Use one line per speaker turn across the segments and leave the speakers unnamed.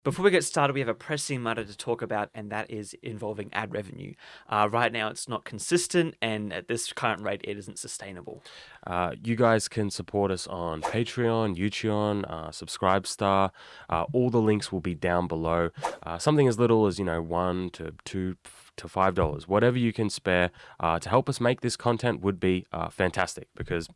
Before we get started, we have a pressing matter to talk about, and that is involving ad revenue. Right now, it's not consistent, and at this current rate, it isn't sustainable.
You guys can support us on Patreon, Utreon, Subscribestar. All the links will be down below. Something as little as $1 to $2 to $5, whatever you can spare to help us make this content would be fantastic, because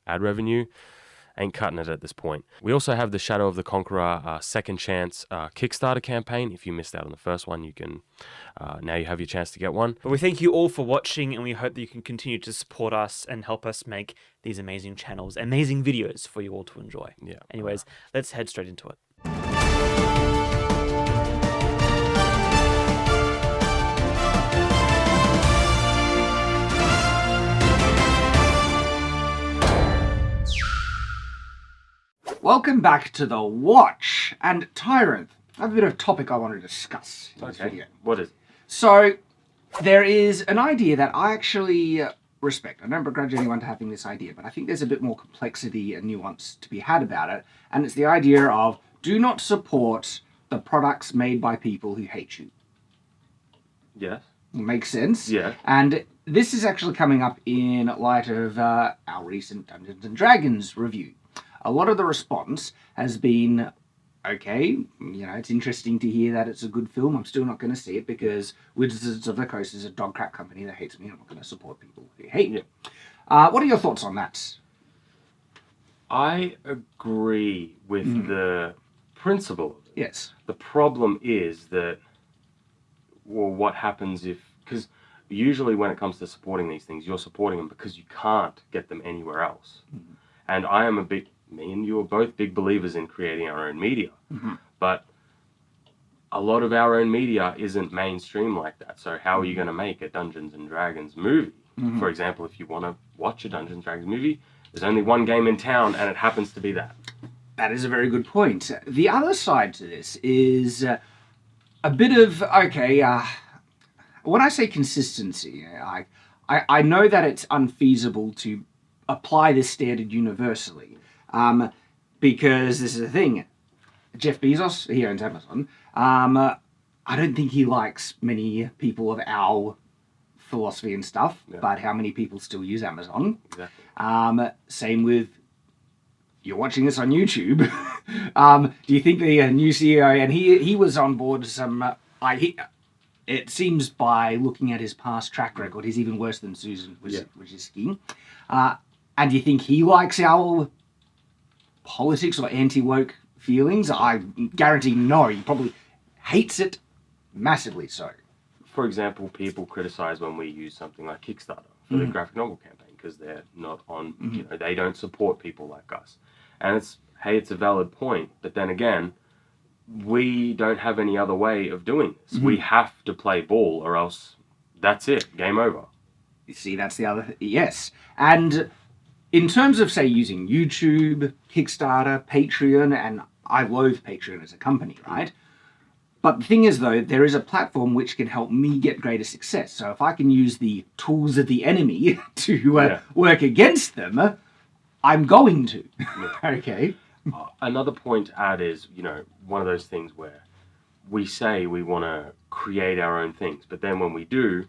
ad revenue ain't cutting it at this point. We also have the Shadow of the Conqueror Second Chance Kickstarter campaign. If you missed out on the first one, you can now you have your chance to get one.
But we thank you all for watching, and we hope that you can continue to support us and help us make these amazing channels, amazing videos for you all to enjoy.
Yeah.
Anyways, let's head straight into it.
Welcome back to The Watch. And Tyranth, I have a bit of a topic I want to discuss in this video.
What is it?
So, there is an idea that I actually respect. I don't begrudge anyone to having this idea, but I think there's a bit more complexity and nuance to be had about it. And it's the idea of do not support the products made by people who hate you.
Yes.
Makes sense?
Yeah.
And this is actually coming up in light of our recent Dungeons and Dragons review. A lot of the response has been, okay, it's interesting to hear that it's a good film. I'm still not going to see it because Wizards of the Coast is a dog crap company that hates me. I'm not going to support people who hate me. What are your thoughts on that?
I agree with the principle of it.
Yes.
The problem is that, well, what happens if, because usually when it comes to supporting these things, you're supporting them because you can't get them anywhere else. Mm-hmm. And me and you are both big believers in creating our own media. Mm-hmm. But a lot of our own media isn't mainstream like that. So how are you going to make a Dungeons and Dragons movie? Mm-hmm. For example, if you want to watch a Dungeons and Dragons movie, there's only one game in town and it happens to be that.
That is a very good point. The other side to this is a bit of, when I say consistency, I know that it's unfeasible to apply this standard universally. Because this is the thing, Jeff Bezos, he owns Amazon. I don't think he likes many people of our philosophy and stuff, but how many people still use Amazon? Exactly. Same with, you're watching this on YouTube. Do you think the new CEO, and he was on board it seems by looking at his past track record, he's even worse than Susan, which is skiing. And do you think he likes our politics or anti-woke feelings? I guarantee no. He probably hates it massively so.
For example, people criticize when we use something like Kickstarter for the graphic novel campaign because they're not on, they don't support people like us. And it's a valid point. But then again, we don't have any other way of doing this. We have to play ball or else that's it. Game over.
You see, that's the other yes. And in terms of, say, using YouTube, Kickstarter, Patreon, and I loathe Patreon as a company, right? But the thing is, though, there is a platform which can help me get greater success. So if I can use the tools of the enemy to work against them, I'm going to. Okay.
Another point to add is, one of those things where we say we want to create our own things, but then when we do,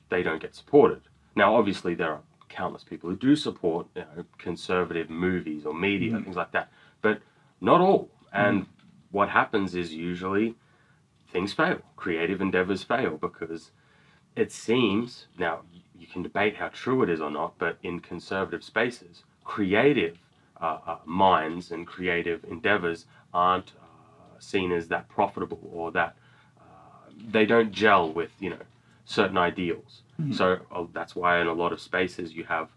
they don't get supported. Now, obviously, there are countless people who do support conservative movies or media, things like that, but not all. And what happens is usually things fail. Creative endeavors fail because it seems, now you can debate how true it is or not, but in conservative spaces, creative minds and creative endeavors aren't seen as that profitable or that they don't gel with, certain ideals. So that's why in a lot of spaces you have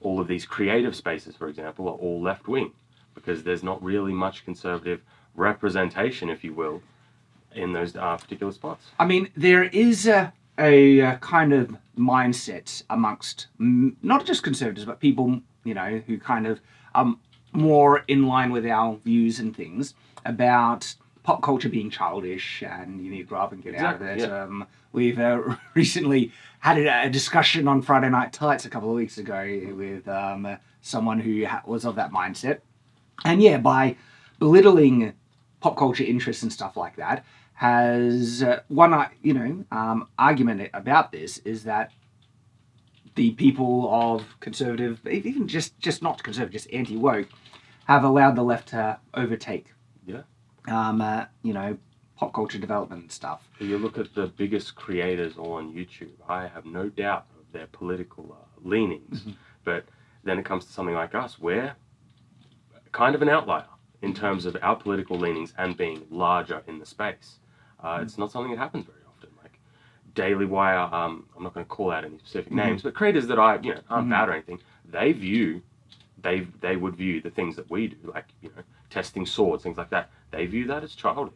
all of these creative spaces, for example, are all left-wing because there's not really much conservative representation, if you will, in those particular spots.
I mean, there is a kind of mindset amongst not just conservatives, but people, who kind of more in line with our views and things about pop culture being childish and you need to grow up and get out of it. Yeah. We've recently had a discussion on Friday Night Tights a couple of weeks ago with someone who was of that mindset. And by belittling pop culture interests and stuff like that, has argument about this is that the people of conservative, even just not conservative, just anti-woke, have allowed the left to overtake, pop culture development and stuff.
You look at the biggest creators on YouTube. I have no doubt of their political leanings, but then it comes to something like us, we're kind of an outlier in terms of our political leanings and being larger in the space. It's not something that happens very often. Like Daily Wire, I'm not going to call out any specific names, but creators that aren't bad or anything, they would view the things that we do, like testing swords, things like that. They view that as childish.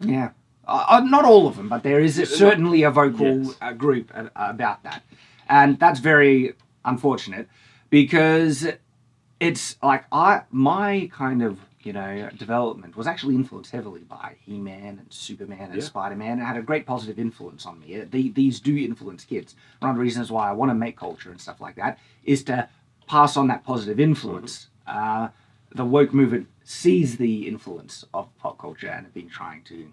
Yeah, not all of them, but there is certainly a vocal group about that, and that's very unfortunate because it's like my kind of development was actually influenced heavily by He-Man and Superman and Spider-Man. It had a great positive influence on me. These do influence kids. One of the reasons why I want to make culture and stuff like that is to pass on that positive influence. The woke movement sees the influence of pop culture and have been trying to,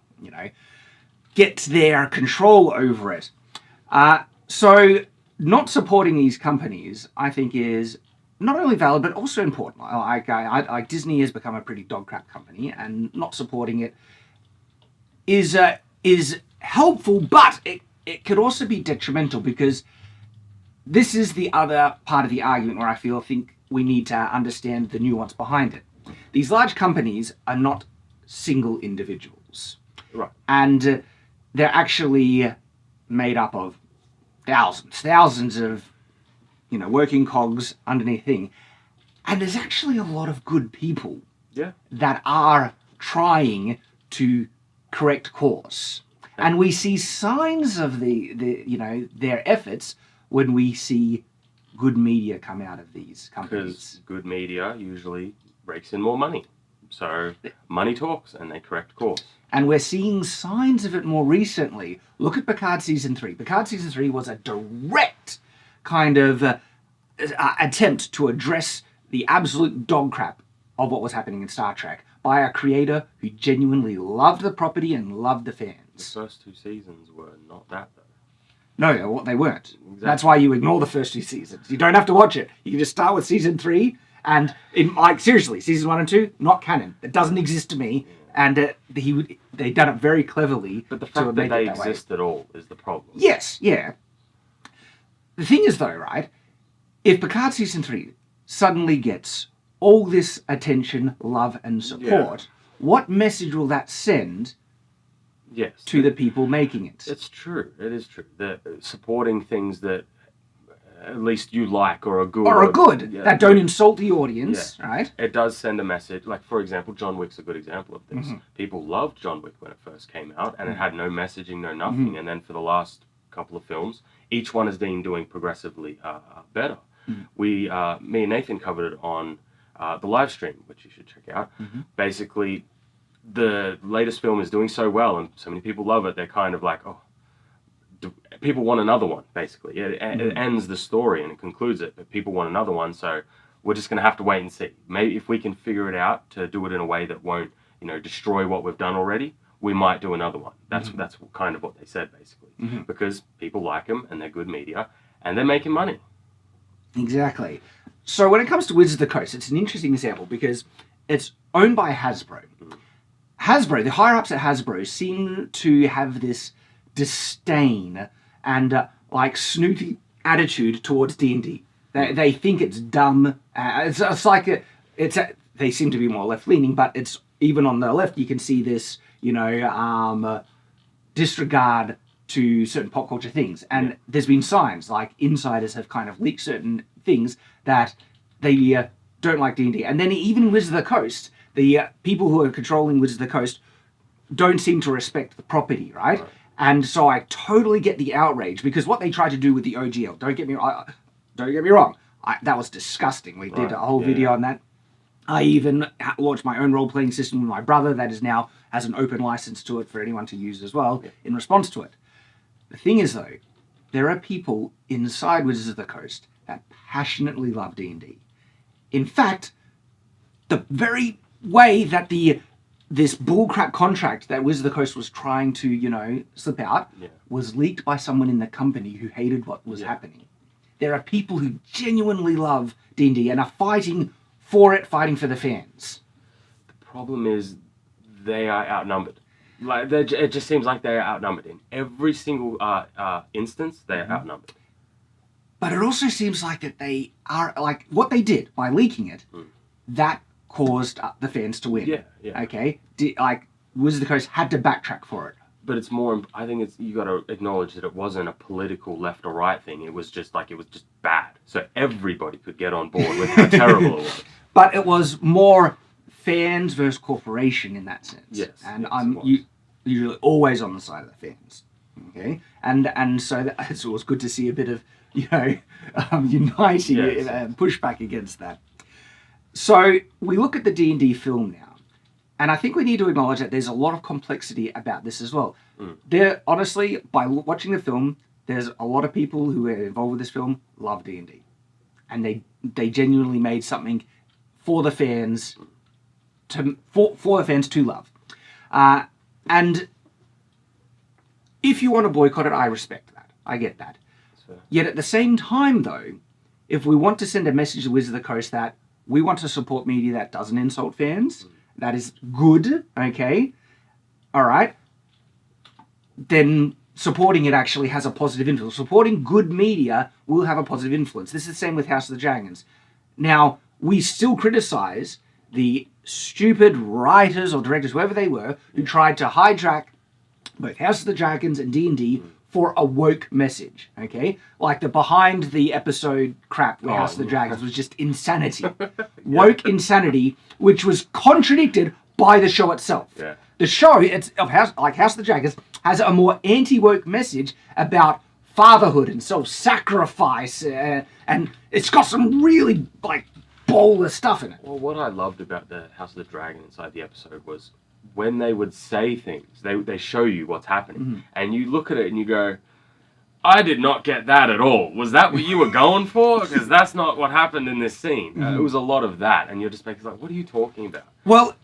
get their control over it. So not supporting these companies, I think, is not only valid, but also important. Like Disney has become a pretty dog crap company, and not supporting it is helpful, but it could also be detrimental, because this is the other part of the argument where I think we need to understand the nuance behind it. These large companies are not single individuals.
Right.
And they're actually made up of thousands of, working cogs underneath thing. And there's actually a lot of good people that are trying to correct course. And we see signs of their efforts when we see good media come out of these companies.
Because good media usually rakes in more money. So money talks, and they correct course.
And we're seeing signs of it more recently. Look at Picard Season 3. Picard Season 3 was a direct kind of attempt to address the absolute dog crap of what was happening in Star Trek by a creator who genuinely loved the property and loved the fans.
The first 2 seasons were not that, though.
No, they weren't.
Exactly.
That's why you ignore the first 2 seasons. You don't have to watch it. You can just start with Season 3, and seriously, Season 1 and 2, not canon. It doesn't exist to me. And they done it very cleverly.
But the fact that they exist at all is the problem.
Yes, yeah. The thing is, though, right, if Picard Season 3 suddenly gets all this attention, love, and support, what message will that send to the people making it?
It's true. It is true. Supporting things that at least you like or are good.
That don't insult the audience, right?
It does send a message. Like, for example, John Wick's a good example of this. People loved John Wick when it first came out, and it had no messaging, no nothing. And then for the last couple of films, each one has been doing progressively better. Me and Nathan covered it on the live stream, which you should check out. Basically, the latest film is doing so well, and so many people love it, they're kind of like, people want another one, basically. It ends the story and it concludes it, but people want another one, so we're just going to have to wait and see. Maybe if we can figure it out to do it in a way that won't, destroy what we've done already, we might do another one. That's kind of what they said, basically. Because people like them, and they're good media, and they're making money.
Exactly. So when it comes to Wizards of the Coast, it's an interesting example because it's owned by Hasbro. Hasbro, the higher-ups at Hasbro, seem to have this disdain and snooty attitude towards D&D. They think it's dumb. They seem to be more left-leaning, but it's even on the left you can see this, disregard to certain pop culture things. And there's been signs, like insiders have kind of leaked certain things that they don't like D&D. And then even Wizards of the Coast, the people who are controlling Wizards of the Coast don't seem to respect the property, right? And so I totally get the outrage, because what they tried to do with the OGL, don't get me wrong, that was disgusting. We did a whole video on that. I even launched my own role-playing system with my brother that is now has an open license to it for anyone to use as well in response to it. The thing is, though, there are people inside Wizards of the Coast that passionately love D&D. In fact, the very way that the this bullcrap contract that Wizard of the Coast was trying to, slip out was leaked by someone in the company who hated what was happening. There are people who genuinely love D&D and are fighting for it, fighting for the fans.
The problem is they are outnumbered. Like it just seems like they are outnumbered in every single instance. They are outnumbered.
But it also seems like that they are like what they did by leaking it. That caused the fans to win.
Yeah.
Okay, like Wizard of the Coast had to backtrack for it.
But it's more. I think you got to acknowledge that it wasn't a political left or right thing. It was just bad. So everybody could get on board with how terrible it was.
But it was more fans versus corporation in that sense.
Yes.
And
yes,
I'm usually always on the side of the fans. Okay, and so it's always good to see a bit of uniting pushback against that. So we look at the D&D film now, and I think we need to acknowledge that there's a lot of complexity about this as well. There, honestly, by watching the film, there's a lot of people who are involved with this film love D&D, and they genuinely made something for the fans for the fans to love. And if you want to boycott it, I respect that. I get that. Yet at the same time, though, if we want to send a message to Wizard of the Coast that we want to support media that doesn't insult fans, that is good, okay? All right. Then supporting it actually has a positive influence. Supporting good media will have a positive influence. This is the same with House of the Dragons. Now, we still criticize the stupid writers or directors, whoever they were, who tried to hijack both House of the Dragons and D&D for a woke message, okay? Like the behind the episode crap with House of the Dragons was just insanity. Woke insanity, which was contradicted by the show itself.
Yeah.
The show of House of the Dragons has a more anti-woke message about fatherhood and self-sacrifice, and it's got some really bold stuff in it.
Well, what I loved about the House of the Dragon inside the episode was when they would say things, they show you what's happening, and you look at it and you go, I did not get that at all. Was that what you were going for? Because that's not what happened in this scene. It was a lot of that, and you're just like, what are you talking about?
Well,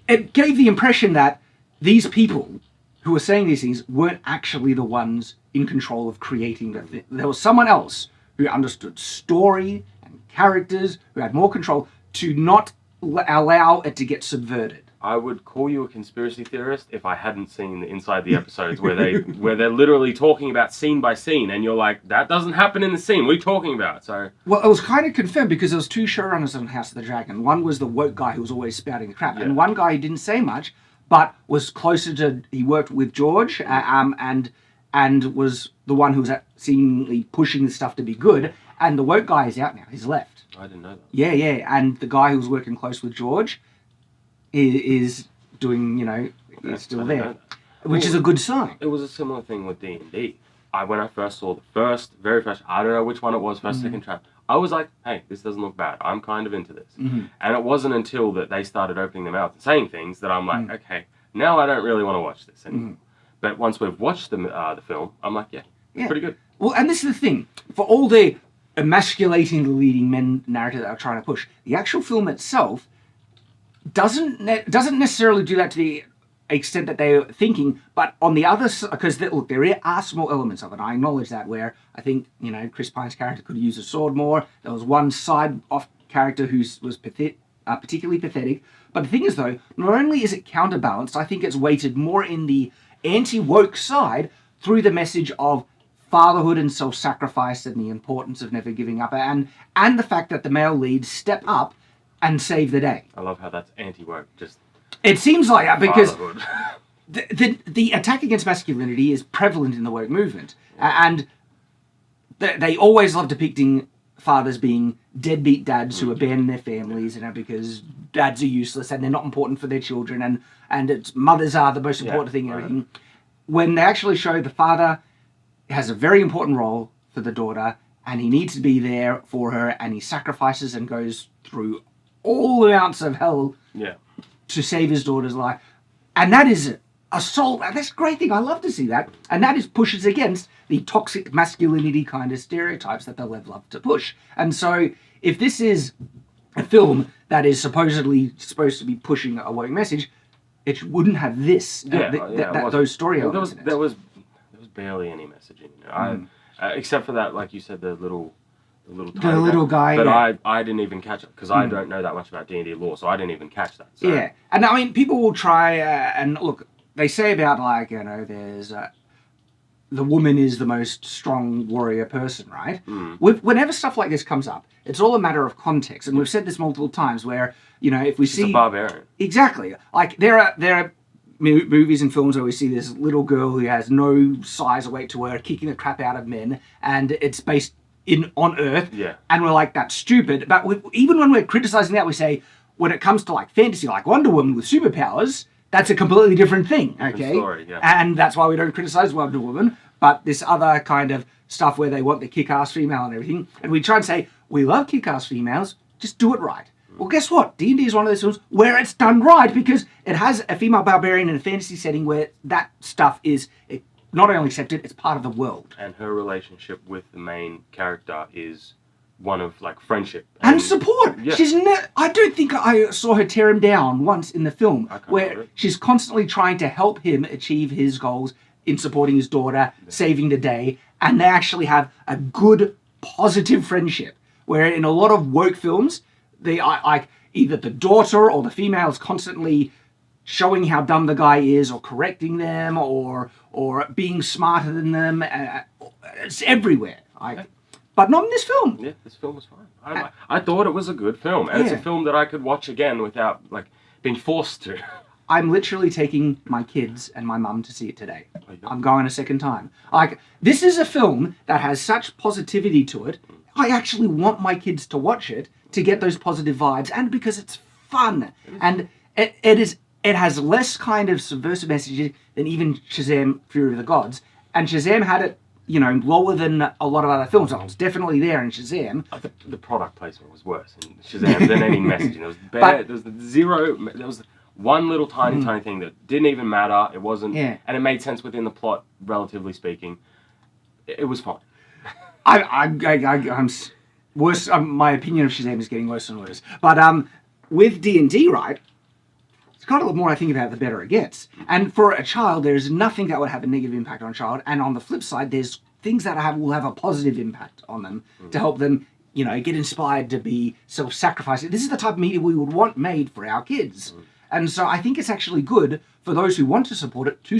it gave the impression that these people who were saying these things weren't actually the ones in control of creating the thing. There was someone else who understood story and characters, who had more control to not allow it to get subverted.
I would call you a conspiracy theorist if I hadn't seen the inside the episodes where they're literally talking about scene by scene, and you're like, that doesn't happen in the scene. What are you talking about? So,
well, it was kind of confirmed because there was two showrunners on House of the Dragon. One was the woke guy who was always spouting the crap, and one guy who didn't say much, but was closer to. He worked with George, and was the one who was seemingly pushing the stuff to be good. And the woke guy is out now. He's left.
I didn't know that.
Yeah, and the guy who was working close with George is doing, is still there, which is a good sign.
It was a similar thing with D&D. When I first saw the very first, I don't know which one it was, second trap, I was like, hey, this doesn't look bad. I'm kind of into this. And it wasn't until that they started opening their mouth and saying things that I'm like, okay, now I don't really want to watch this anymore. But once we've watched the film, I'm like, yeah, it's pretty good. Well,
and this is the thing. For all the emasculating the leading men narrative that are trying to push, the actual film itself doesn't necessarily do that to the extent that they're thinking, but on the other side, because look, there are small elements of it. I acknowledge that, where I think Chris Pine's character could have used a sword more. There was one side off character who was particularly pathetic. But the thing is, though, not only is it counterbalanced, I think it's weighted more in the anti-woke side through the message of fatherhood and self-sacrifice and the importance of never giving up, and the fact that the male leads step up and save the day.
I love how that's anti-woke.
It seems like that because the attack against masculinity is prevalent in the woke movement, and they always love depicting fathers being deadbeat dads who abandon their families, because dads are useless and they're not important for their children, and it's mothers are the most important thing and everything. When they actually show the father has a very important role for the daughter, and he needs to be there for her, and he sacrifices and goes through all amounts of hell to save his daughter's life. And that is assault. That's a great thing. I love to see that. And that pushes against the toxic masculinity kind of stereotypes that they'll love to push. And so if this is a film that is supposed to be pushing a woke message, it wouldn't have this, those story
Well,
elements in it.
there was barely any messaging. Except for that, like you said, the little
guy.
But
yeah.
I didn't even catch it because I don't know that much about D&D lore, so I didn't even catch that. So.
Yeah, and I mean, people will try and look. They say about like there's the woman is the most strong warrior person, right? Whenever stuff like this comes up, it's all a matter of context, and we've said this multiple times. Where if we see
a barbarian,
exactly, like there are movies and films where we see this little girl who has no size or weight to her kicking the crap out of men, and it's based on Earth, and we're like, that's stupid. But even when we're criticizing that, we say when it comes to like fantasy, like Wonder Woman with superpowers, that's a completely different thing, okay?
Story, yeah.
And that's why we don't criticize Wonder Woman. But this other kind of stuff where they want the kick-ass female and everything, and we try and say we love kick-ass females, just do it right. Well, guess what? D&D is one of those films where it's done right because it has a female barbarian in a fantasy setting where that stuff is not only accepted, it's part of the world.
And her relationship with the main character is one of like friendship
and support.
Yeah.
I don't think I saw her tear him down once in the film, where she's constantly trying to help him achieve his goals in supporting his daughter, saving the day, and they actually have a good, positive friendship. Where in a lot of woke films, they are either the daughter or the female is constantly showing how dumb the guy is, or correcting them, or being smarter than them. It's everywhere. But not in this film.
Yeah, this film was fine. I thought it was a good film, and it's a film that I could watch again without like being forced to.
I'm literally taking my kids and my mum to see it today. I'm going a second time. Like, this is a film that has such positivity to it. I actually want my kids to watch it to get those positive vibes, and because it's fun. And it has less kind of subversive messages than even Shazam! Fury of the Gods. And Shazam had it, lower than a lot of other films. It was definitely there in Shazam.
The product placement was worse in Shazam than any messaging. There was there was zero. There was one little tiny thing that didn't even matter. It wasn't, and it made sense within the plot, relatively speaking. It was fine.
I'm worse. My opinion of Shazam is getting worse and worse. But with D&D, right? It's got a lot more I think about, the better it gets. And for a child, there's nothing that would have a negative impact on a child. And on the flip side, there's things that will have a positive impact on them to help them, get inspired to be self-sacrificing. This is the type of media we would want made for our kids. And so I think it's actually good for those who want to support it, to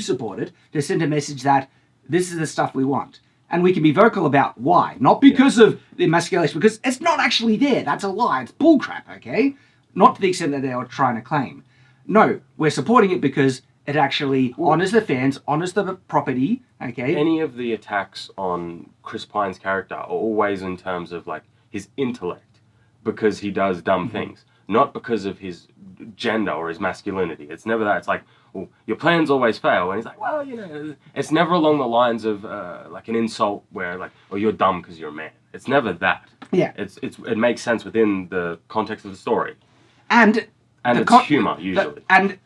send a message that this is the stuff we want. And we can be vocal about why. Not because of the emasculation, because it's not actually there. That's a lie. It's bullcrap, okay? Not to the extent that they are trying to claim. No, we're supporting it because it actually honours the fans, honours the property, okay?
Any of the attacks on Chris Pine's character are always in terms of, like, his intellect, because he does dumb things. Not because of his gender or his masculinity. It's never that. It's like, well, your plans always fail. And he's like, well, it's never along the lines of like an insult where like, oh, you're dumb because you're a man. It's never that.
Yeah.
It makes sense within the context of the story.
And
it's humor, usually.
And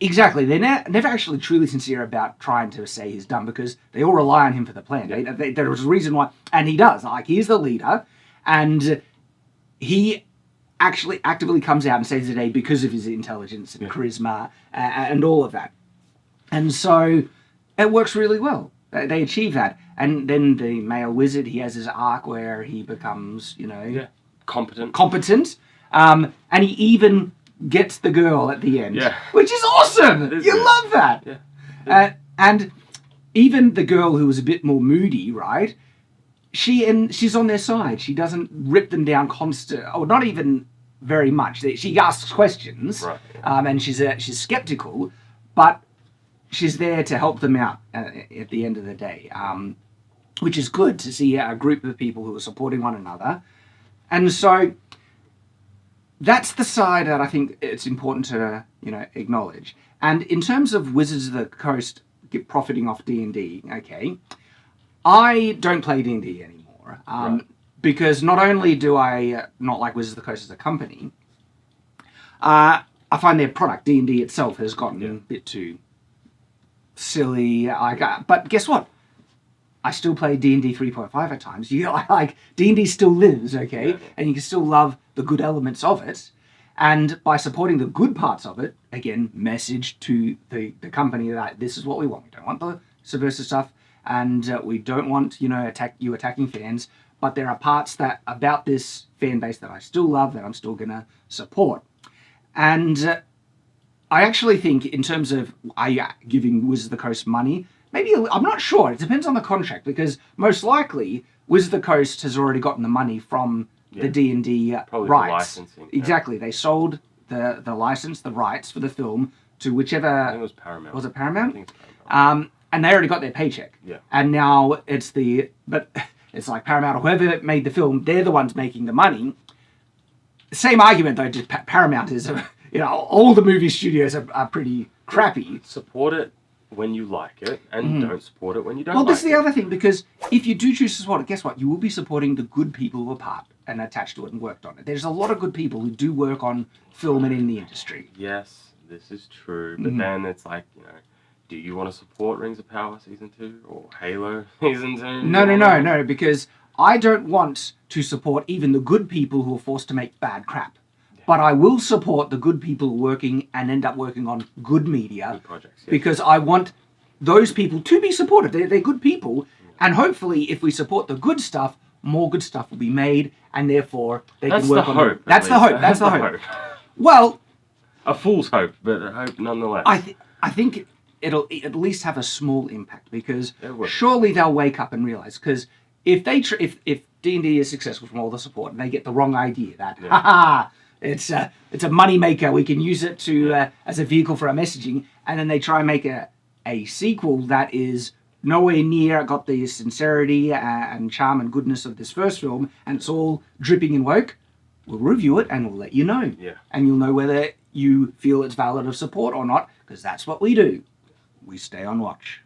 exactly. They're never actually truly sincere about trying to say he's dumb, because they all rely on him for the plan. Yeah. There's a reason why. And he does. Like, he's the leader. And he actually actively comes out and saves the day because of his intelligence and charisma and all of that. And so it works really well. They achieve that. And then the male wizard, he has his arc where he becomes,
competent.
And he even gets the girl at the end, which is awesome. You
good.
Love that.
Yeah.
And even the girl who was a bit more moody, right? She's on their side. She doesn't rip them down or not even very much. She asks questions,
right.
And she's skeptical, but she's there to help them out at the end of the day, which is good to see a group of people who are supporting one another. And so that's the side that I think it's important to acknowledge. And in terms of Wizards of the Coast profiting off D&D, okay, I don't play D&D anymore, because not only do I not like Wizards of the Coast as a company, I find their product, D&D itself, has gotten a bit too silly. But guess what? I still play D&D 3.5 at times. D&D still lives, okay? And you can still love the good elements of it. And by supporting the good parts of it, again, message to the company that this is what we want. We don't want the subversive stuff, and we don't want, attacking fans. But there are parts about this fan base that I still love, that I'm still going to support. And I actually think, in terms of giving Wizards of the Coast money, I'm not sure. It depends on the contract, because most likely Wizards of the Coast has already gotten the money from the D&D
probably
rights.
the licensing.
Exactly. They sold the license, the rights for the film to whichever...
I think it was Paramount.
Was it Paramount?
I think it's Paramount.
And they already got their paycheck.
Yeah.
And now but it's like Paramount, or whoever made the film, they're the ones making the money. Same argument, though, just Paramount is, all the movie studios are pretty crappy.
Support it when you like it, and don't support it when you don't
Well,
like it.
this is the other thing, because if you do choose to support it, guess what? You will be supporting the good people who are part and attached to it and worked on it. There's a lot of good people who do work on film and in the industry.
Yes, this is true, but then it's like, do you want to support Rings of Power Season 2 or Halo Season 2?
No, because I don't want to support even the good people who are forced to make bad crap. But I will support the good people working and end up working on good media.
Good projects, yes.
Because I want those people to be supported. They're good people. And hopefully, if we support the good stuff, more good stuff will be made. And therefore, they can work on it. That's the hope. That's the hope. Well...
A fool's hope, but a hope nonetheless.
I think it'll at least have a small impact, because
will.
surely they'll wake up and realize, because if D&D is successful from all the support and they get the wrong idea that it's a money maker, we can use it to as a vehicle for our messaging, and then they try and make a sequel that is nowhere near got the sincerity and charm and goodness of this first film, and it's all dripping in woke, we'll review it and we'll let you know.
Yeah.
And you'll know whether you feel it's valid of support or not, because that's what we do. We stay on watch.